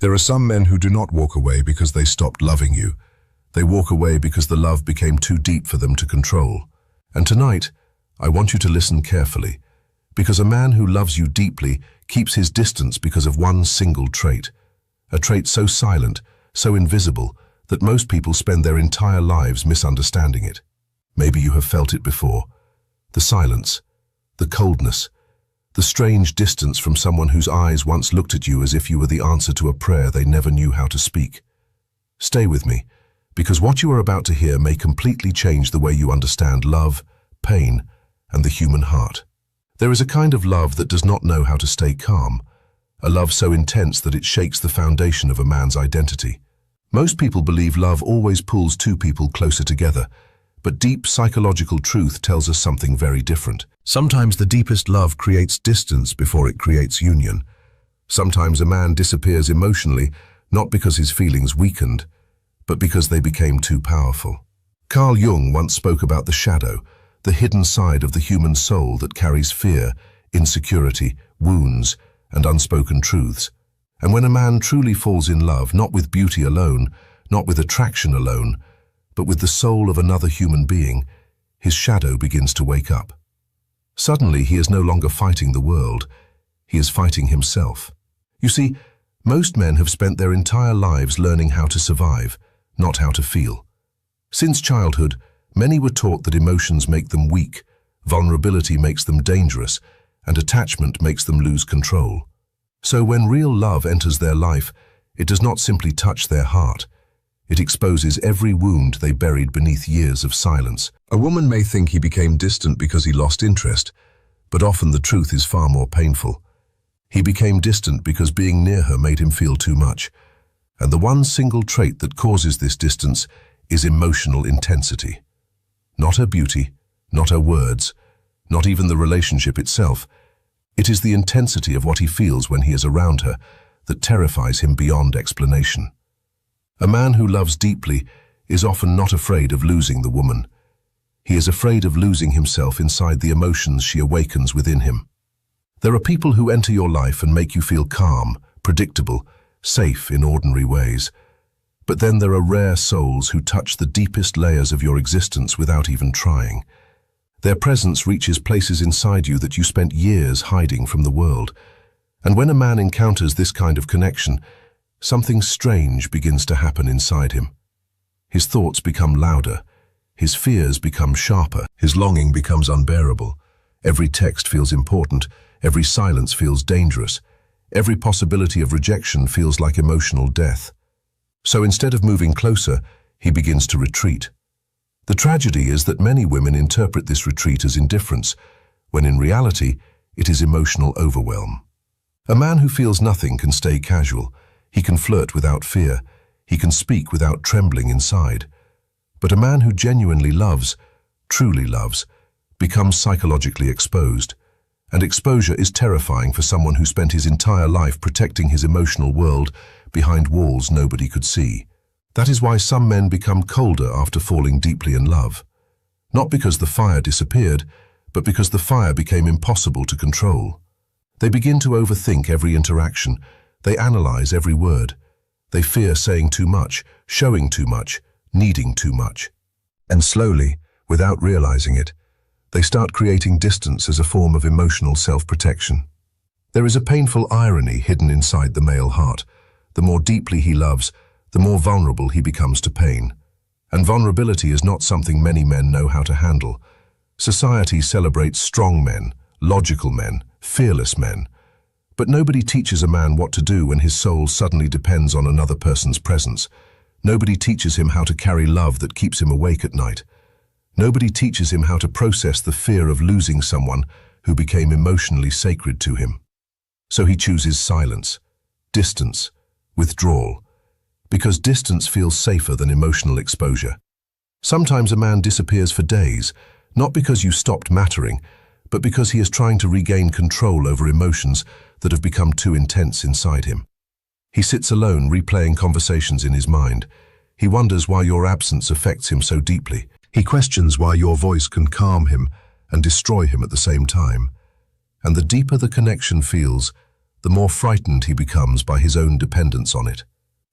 There are some men who do not walk away because they stopped loving you. They walk away because the love became too deep for them to control. And tonight, I want you to listen carefully, because a man who loves you deeply keeps his distance because of one single trait. A trait so silent, so invisible, that most people spend their entire lives misunderstanding it. Maybe you have felt it before. The silence, the coldness, the strange distance from someone whose eyes once looked at you as if you were the answer to a prayer they never knew how to speak. Stay with me, because what you are about to hear may completely change the way you understand love, pain, and the human heart. There is a kind of love that does not know how to stay calm, a love so intense that it shakes the foundation of a man's identity. Most people believe love always pulls two people closer together, but deep psychological truth tells us something very different. Sometimes the deepest love creates distance before it creates union. Sometimes a man disappears emotionally, not because his feelings weakened, but because they became too powerful. Carl Jung once spoke about the shadow, the hidden side of the human soul that carries fear, insecurity, wounds, and unspoken truths. And when a man truly falls in love, not with beauty alone, not with attraction alone, but with the soul of another human being, his shadow begins to wake up. Suddenly, he is no longer fighting the world, he is fighting himself. You see, most men have spent their entire lives learning how to survive, not how to feel. Since childhood, many were taught that emotions make them weak, vulnerability makes them dangerous, and attachment makes them lose control. So when real love enters their life, it does not simply touch their heart. It exposes every wound they buried beneath years of silence. A woman may think he became distant because he lost interest, but often the truth is far more painful. He became distant because being near her made him feel too much. And the one single trait that causes this distance is emotional intensity. Not her beauty, not her words, not even the relationship itself. It is the intensity of what he feels when he is around her that terrifies him beyond explanation. A man who loves deeply is often not afraid of losing the woman. He is afraid of losing himself inside the emotions she awakens within him. There are people who enter your life and make you feel calm, predictable, safe in ordinary ways. But then there are rare souls who touch the deepest layers of your existence without even trying. Their presence reaches places inside you that you spent years hiding from the world. And when a man encounters this kind of connection, something strange begins to happen inside him. His thoughts become louder, his fears become sharper, his longing becomes unbearable. Every text feels important, every silence feels dangerous, every possibility of rejection feels like emotional death. So instead of moving closer, he begins to retreat. The tragedy is that many women interpret this retreat as indifference, when in reality, it is emotional overwhelm. A man who feels nothing can stay casual. He can flirt without fear. He can speak without trembling inside. But a man who genuinely loves, truly loves, becomes psychologically exposed. And exposure is terrifying for someone who spent his entire life protecting his emotional world behind walls nobody could see. That is why some men become colder after falling deeply in love. Not because the fire disappeared, but because the fire became impossible to control. They begin to overthink every interaction. They analyze every word. They fear saying too much, showing too much, needing too much. And slowly, without realizing it, they start creating distance as a form of emotional self-protection. There is a painful irony hidden inside the male heart. The more deeply he loves, the more vulnerable he becomes to pain. And vulnerability is not something many men know how to handle. Society celebrates strong men, logical men, fearless men. But nobody teaches a man what to do when his soul suddenly depends on another person's presence. Nobody teaches him how to carry love that keeps him awake at night. Nobody teaches him how to process the fear of losing someone who became emotionally sacred to him. So he chooses silence, distance, withdrawal, because distance feels safer than emotional exposure. Sometimes a man disappears for days, not because you stopped mattering, but because he is trying to regain control over emotions that have become too intense inside him. He sits alone, replaying conversations in his mind. He wonders why your absence affects him so deeply. He questions why your voice can calm him and destroy him at the same time. And the deeper the connection feels, the more frightened he becomes by his own dependence on it.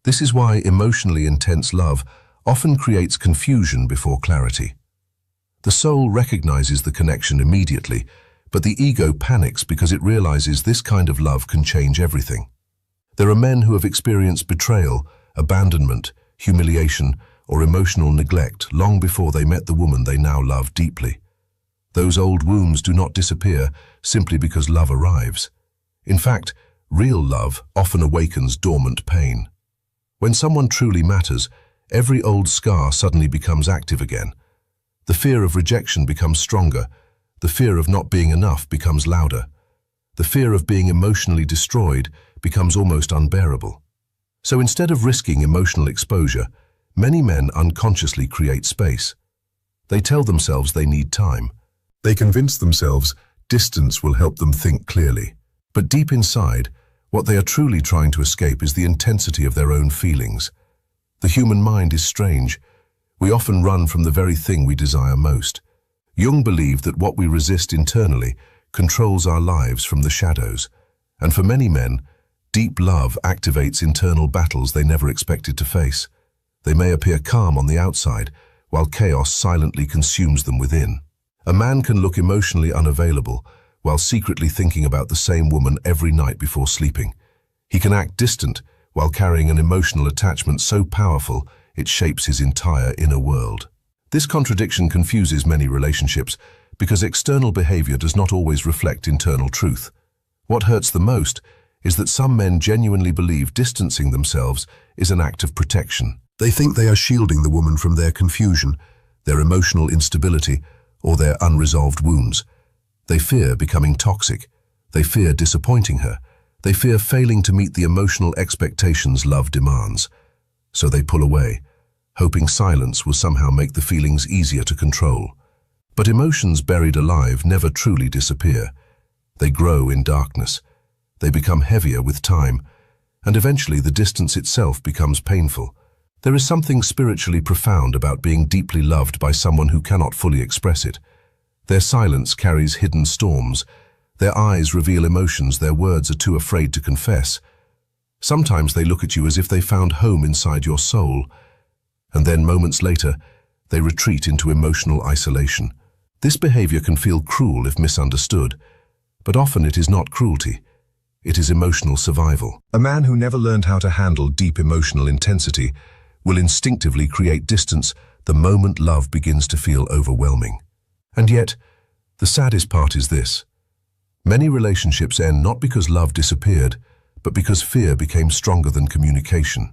This is why emotionally intense love often creates confusion before clarity. The soul recognizes the connection immediately, but the ego panics because it realizes this kind of love can change everything. There are men who have experienced betrayal, abandonment, humiliation, or emotional neglect long before they met the woman they now love deeply. Those old wounds do not disappear simply because love arrives. In fact, real love often awakens dormant pain. When someone truly matters, every old scar suddenly becomes active again. The fear of rejection becomes stronger. The fear of not being enough becomes louder. The fear of being emotionally destroyed becomes almost unbearable. So instead of risking emotional exposure, many men unconsciously create space. They tell themselves they need time. They convince themselves distance will help them think clearly. But deep inside, what they are truly trying to escape is the intensity of their own feelings. The human mind is strange. We often run from the very thing we desire most. Jung believed that what we resist internally controls our lives from the shadows. And for many men, deep love activates internal battles they never expected to face. They may appear calm on the outside, while chaos silently consumes them within. A man can look emotionally unavailable, while secretly thinking about the same woman every night before sleeping. He can act distant, while carrying an emotional attachment so powerful it shapes his entire inner world. This contradiction confuses many relationships, because external behavior does not always reflect internal truth. What hurts the most is that some men genuinely believe distancing themselves is an act of protection. They think they are shielding the woman from their confusion, their emotional instability, or their unresolved wounds. They fear becoming toxic. They fear disappointing her. They fear failing to meet the emotional expectations love demands. So they pull away, hoping silence will somehow make the feelings easier to control. But emotions buried alive never truly disappear. They grow in darkness. They become heavier with time, and eventually the distance itself becomes painful. There is something spiritually profound about being deeply loved by someone who cannot fully express it. Their silence carries hidden storms. Their eyes reveal emotions their words are too afraid to confess. Sometimes they look at you as if they found home inside your soul, and then moments later, they retreat into emotional isolation. This behavior can feel cruel if misunderstood, but often it is not cruelty. It is emotional survival. A man who never learned how to handle deep emotional intensity will instinctively create distance the moment love begins to feel overwhelming. And yet, the saddest part is this. Many relationships end not because love disappeared, but because fear became stronger than communication.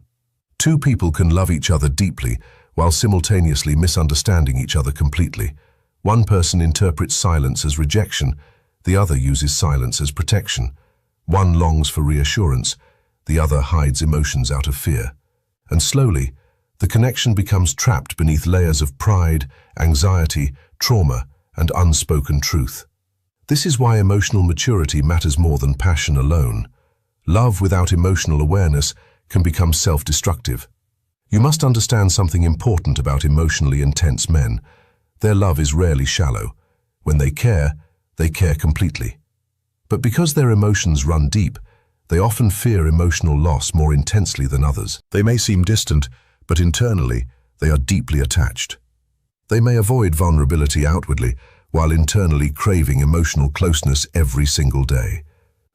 Two people can love each other deeply while simultaneously misunderstanding each other completely. One person interprets silence as rejection, the other uses silence as protection. One longs for reassurance, the other hides emotions out of fear. And slowly, the connection becomes trapped beneath layers of pride, anxiety, trauma, and unspoken truth. This is why emotional maturity matters more than passion alone. Love without emotional awareness can become self-destructive. You must understand something important about emotionally intense men. Their love is rarely shallow. When they care completely. But because their emotions run deep, they often fear emotional loss more intensely than others. They may seem distant, but internally, they are deeply attached. They may avoid vulnerability outwardly, while internally craving emotional closeness every single day.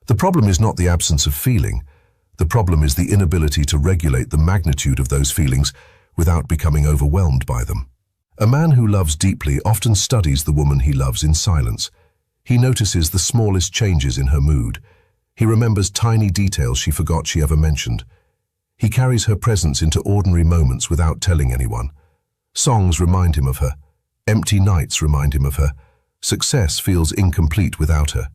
The problem is not the absence of feeling. The problem is the inability to regulate the magnitude of those feelings without becoming overwhelmed by them. A man who loves deeply often studies the woman he loves in silence. He notices the smallest changes in her mood. He remembers tiny details she forgot she ever mentioned. He carries her presence into ordinary moments without telling anyone. Songs remind him of her. Empty nights remind him of her. Success feels incomplete without her.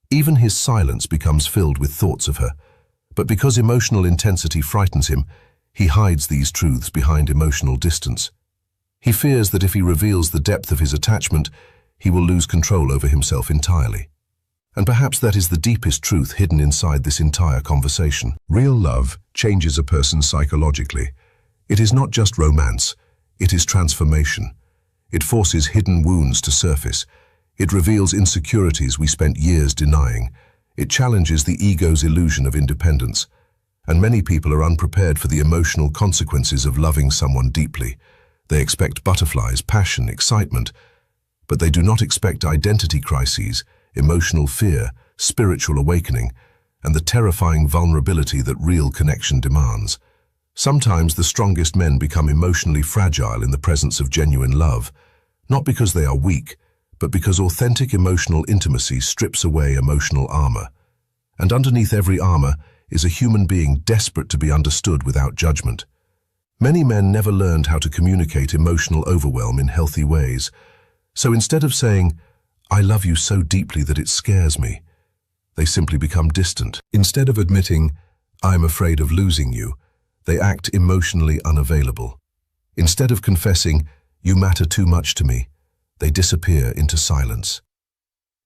Even his silence becomes filled with thoughts of her. But because emotional intensity frightens him, he hides these truths behind emotional distance. He fears that if he reveals the depth of his attachment, he will lose control over himself entirely. And perhaps that is the deepest truth hidden inside this entire conversation. Real love changes a person psychologically. It is not just romance, it is transformation. It forces hidden wounds to surface. It reveals insecurities we spent years denying. It challenges the ego's illusion of independence, and many people are unprepared for the emotional consequences of loving someone deeply. They expect butterflies, passion, excitement, but they do not expect identity crises, emotional fear, spiritual awakening, and the terrifying vulnerability that real connection demands. Sometimes the strongest men become emotionally fragile in the presence of genuine love, not because they are weak, but because authentic emotional intimacy strips away emotional armor. And underneath every armor is a human being desperate to be understood without judgment. Many men never learned how to communicate emotional overwhelm in healthy ways. So instead of saying, "I love you so deeply that it scares me," they simply become distant. Instead of admitting, "I'm afraid of losing you," they act emotionally unavailable. Instead of confessing, "You matter too much to me," they disappear into silence.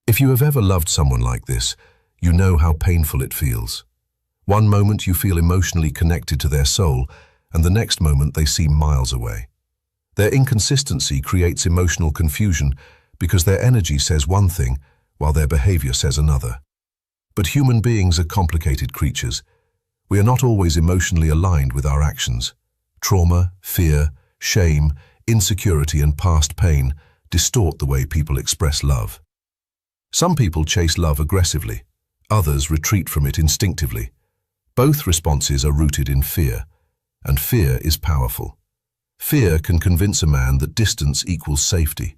If you have ever loved someone like this, you know how painful it feels. One moment you feel emotionally connected to their soul, and the next moment they seem miles away. Their inconsistency creates emotional confusion because their energy says one thing while their behavior says another. But human beings are complicated creatures. We are not always emotionally aligned with our actions. Trauma, fear, shame, insecurity, and past pain distort the way people express love. Some people chase love aggressively. Others retreat from it instinctively. Both responses are rooted in fear, and fear is powerful. Fear can convince a man that distance equals safety.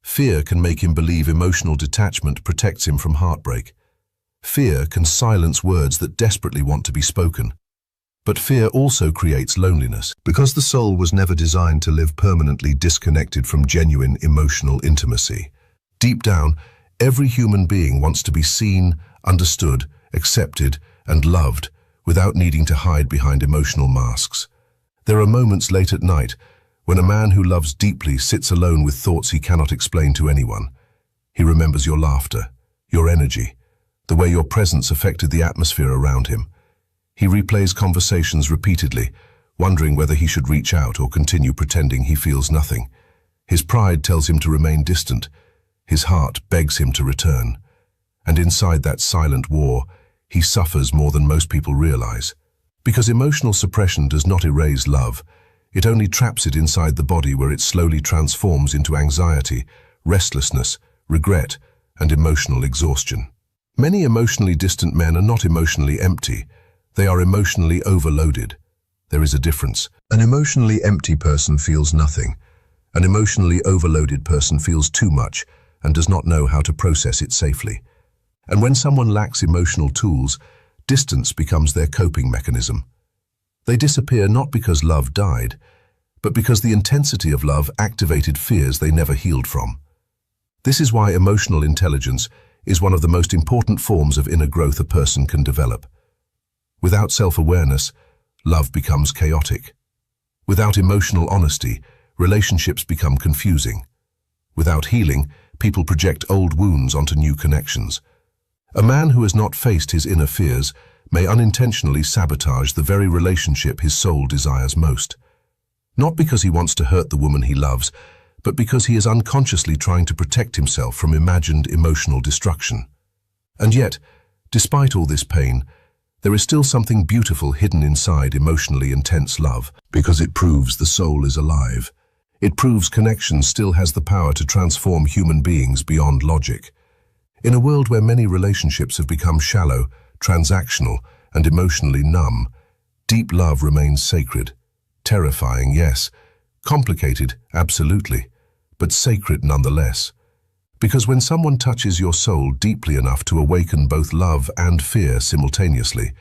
Fear can make him believe emotional detachment protects him from heartbreak. Fear can silence words that desperately want to be spoken. But fear also creates loneliness, because the soul was never designed to live permanently disconnected from genuine emotional intimacy. Deep down, every human being wants to be seen, understood, accepted, and loved without needing to hide behind emotional masks. There are moments late at night when a man who loves deeply sits alone with thoughts he cannot explain to anyone. He remembers your laughter, your energy, the way your presence affected the atmosphere around him. He replays conversations repeatedly, wondering whether he should reach out or continue pretending he feels nothing. His pride tells him to remain distant. His heart begs him to return. And inside that silent war, he suffers more than most people realize. Because emotional suppression does not erase love, it only traps it inside the body, where it slowly transforms into anxiety, restlessness, regret, and emotional exhaustion. Many emotionally distant men are not emotionally empty. They are emotionally overloaded. There is a difference. An emotionally empty person feels nothing. An emotionally overloaded person feels too much and does not know how to process it safely. And when someone lacks emotional tools, distance becomes their coping mechanism. They disappear not because love died, but because the intensity of love activated fears they never healed from. This is why emotional intelligence is one of the most important forms of inner growth a person can develop. Without self-awareness, love becomes chaotic. Without emotional honesty, relationships become confusing. Without healing, people project old wounds onto new connections. A man who has not faced his inner fears may unintentionally sabotage the very relationship his soul desires most. Not because he wants to hurt the woman he loves, but because he is unconsciously trying to protect himself from imagined emotional destruction. And yet, despite all this pain, there is still something beautiful hidden inside emotionally intense love, because it proves the soul is alive. It proves connection still has the power to transform human beings beyond logic. In a world where many relationships have become shallow, transactional, and emotionally numb, deep love remains sacred. Terrifying, yes. Complicated, absolutely. But sacred nonetheless. Because when someone touches your soul deeply enough to awaken both love and fear simultaneously,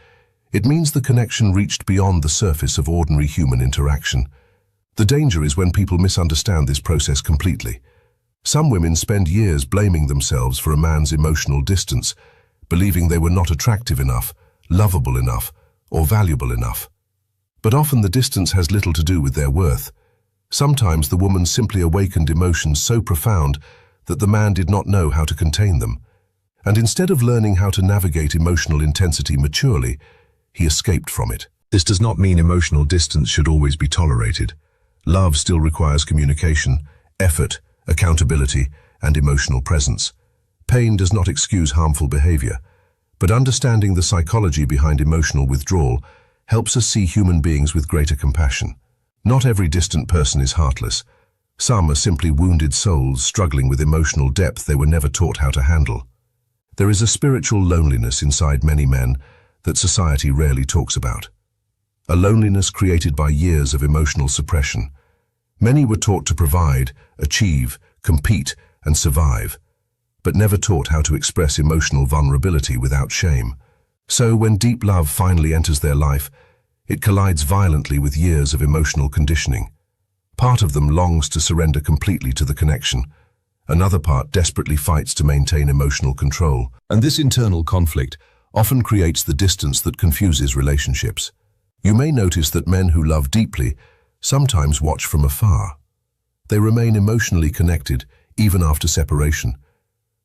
it means the connection reached beyond the surface of ordinary human interaction. The danger is when people misunderstand this process completely. Some women spend years blaming themselves for a man's emotional distance, believing they were not attractive enough, lovable enough, or valuable enough. But often the distance has little to do with their worth. Sometimes the woman simply awakened emotions so profound that the man did not know how to contain them. And instead of learning how to navigate emotional intensity maturely, he escaped from it. This does not mean emotional distance should always be tolerated. Love still requires communication, effort, accountability, and emotional presence. Pain does not excuse harmful behavior, But understanding the psychology behind emotional withdrawal helps us see human beings with greater compassion. Not every distant person is heartless. Some are simply wounded souls struggling with emotional depth they were never taught how to handle. There is a spiritual loneliness inside many men that society rarely talks about. A loneliness created by years of emotional suppression. Many were taught to provide, achieve, compete, and survive, but never taught how to express emotional vulnerability without shame. So when deep love finally enters their life, it collides violently with years of emotional conditioning. Part of them longs to surrender completely to the connection. Another part desperately fights to maintain emotional control. And this internal conflict often creates the distance that confuses relationships. You may notice that men who love deeply sometimes watch from afar. They remain emotionally connected even after separation.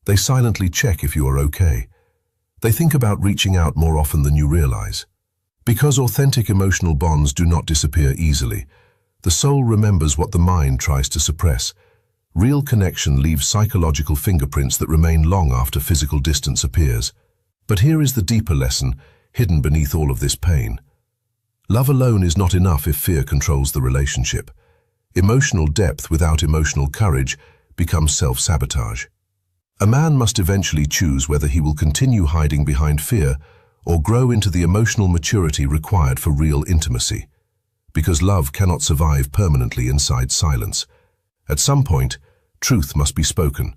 They silently check if you are okay. They think about reaching out more often than you realize. Because authentic emotional bonds do not disappear easily, the soul remembers what the mind tries to suppress. Real connection leaves psychological fingerprints that remain long after physical distance appears. But here is the deeper lesson hidden beneath all of this pain. Love alone is not enough if fear controls the relationship. Emotional depth without emotional courage becomes self-sabotage. A man must eventually choose whether he will continue hiding behind fear or grow into the emotional maturity required for real intimacy. Because love cannot survive permanently inside silence. At some point, truth must be spoken.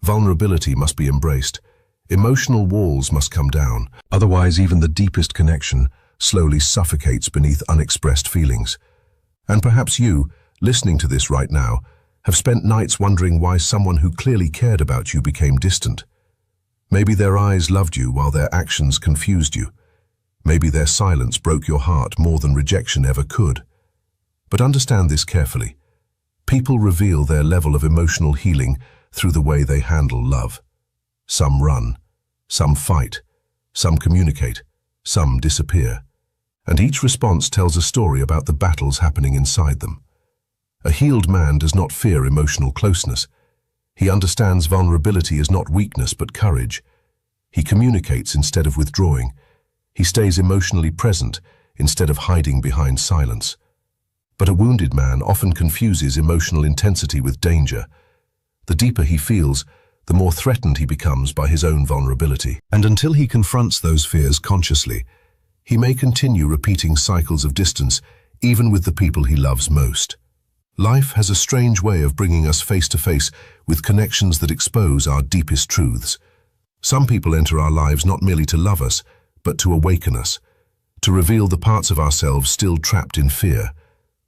Vulnerability must be embraced. Emotional walls must come down. Otherwise, even the deepest connection slowly suffocates beneath unexpressed feelings. And perhaps you, listening to this right now, have spent nights wondering why someone who clearly cared about you became distant. Maybe their eyes loved you while their actions confused you. Maybe their silence broke your heart more than rejection ever could. But understand this carefully. People reveal their level of emotional healing through the way they handle love. Some run, some fight, some communicate, some disappear. And each response tells a story about the battles happening inside them. A healed man does not fear emotional closeness. He understands vulnerability is not weakness but courage. He communicates instead of withdrawing. He stays emotionally present instead of hiding behind silence. But a wounded man often confuses emotional intensity with danger. The deeper he feels, the more threatened he becomes by his own vulnerability. And until he confronts those fears consciously, he may continue repeating cycles of distance even with the people he loves most. Life has a strange way of bringing us face to face with connections that expose our deepest truths. Some people enter our lives not merely to love us, but to awaken us, to reveal the parts of ourselves still trapped in fear,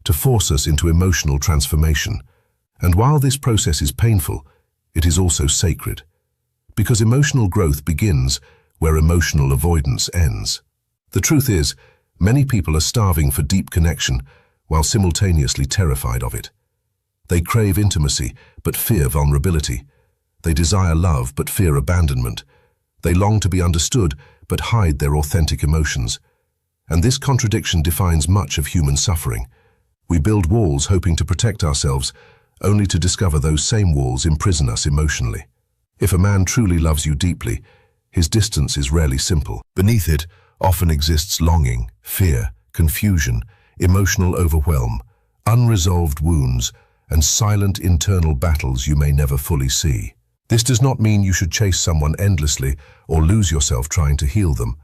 to force us into emotional transformation. And while this process is painful, it is also sacred, because emotional growth begins where emotional avoidance ends. The truth is, many people are starving for deep connection while simultaneously terrified of it. They crave intimacy, but fear vulnerability. They desire love, but fear abandonment. They long to be understood, but hide their authentic emotions. And this contradiction defines much of human suffering. We build walls hoping to protect ourselves, only to discover those same walls imprison us emotionally. If a man truly loves you deeply, his distance is rarely simple. Beneath it often exists longing, fear, confusion, emotional overwhelm, unresolved wounds, and silent internal battles you may never fully see. This does not mean you should chase someone endlessly or lose yourself trying to heal them.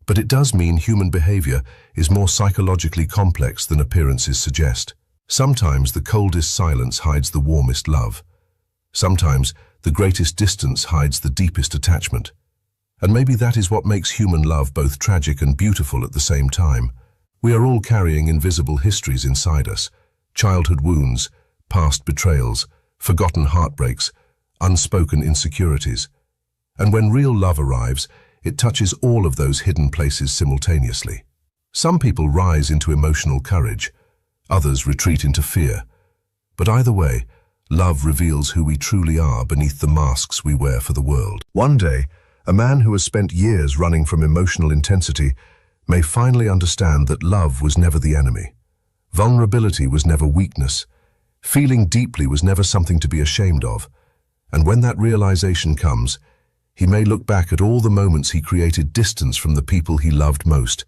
But it does mean human behavior is more psychologically complex than appearances suggest. Sometimes the coldest silence hides the warmest love. Sometimes the greatest distance hides the deepest attachment. And maybe that is what makes human love both tragic and beautiful at the same time. We are all carrying invisible histories inside us, childhood wounds, past betrayals, forgotten heartbreaks, unspoken insecurities. And when real love arrives, it touches all of those hidden places simultaneously. Some people rise into emotional courage, others retreat into fear. But either way, love reveals who we truly are beneath the masks we wear for the world. One day, a man who has spent years running from emotional intensity may finally understand that love was never the enemy. Vulnerability was never weakness. Feeling deeply was never something to be ashamed of. And when that realization comes, He may look back at all the moments he created distance from the people he loved most,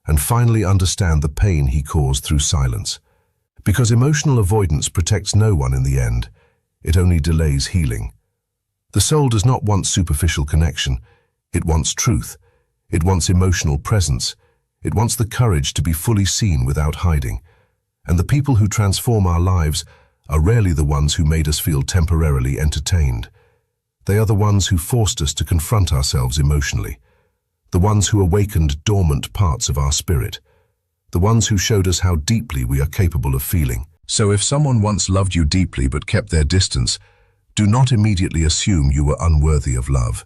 and finally understand the pain he caused through silence. Because emotional avoidance protects no one in the end, it only delays healing. The soul does not want superficial connection. It wants truth. It wants emotional presence. It wants the courage to be fully seen without hiding. And the people who transform our lives are rarely the ones who made us feel temporarily entertained. They are the ones who forced us to confront ourselves emotionally, the ones who awakened dormant parts of our spirit, the ones who showed us how deeply we are capable of feeling. So if someone once loved you deeply but kept their distance, do not immediately assume you were unworthy of love.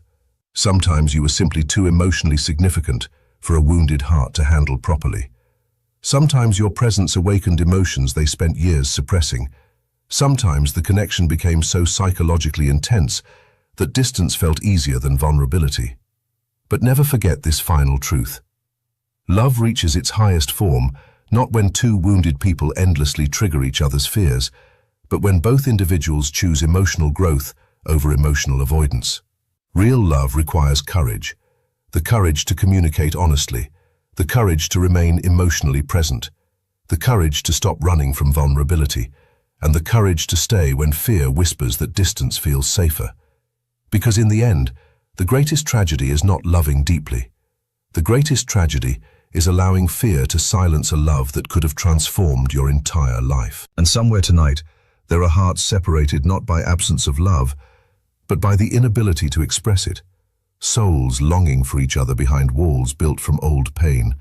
Sometimes you were simply too emotionally significant for a wounded heart to handle properly. Sometimes your presence awakened emotions they spent years suppressing. Sometimes the connection became so psychologically intense that distance felt easier than vulnerability. But never forget this final truth. Love reaches its highest form not when two wounded people endlessly trigger each other's fears, but when both individuals choose emotional growth over emotional avoidance. Real love requires courage, the courage to communicate honestly, the courage to remain emotionally present, the courage to stop running from vulnerability, and the courage to stay when fear whispers that distance feels safer. Because in the end, the greatest tragedy is not loving deeply. The greatest tragedy is allowing fear to silence a love that could have transformed your entire life. And somewhere tonight, there are hearts separated not by absence of love, but by the inability to express it. Souls longing for each other behind walls built from old pain.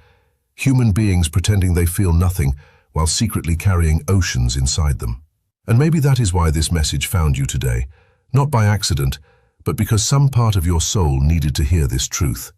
Human beings pretending they feel nothing while secretly carrying oceans inside them. And maybe that is why this message found you today, not by accident, but because some part of your soul needed to hear this truth.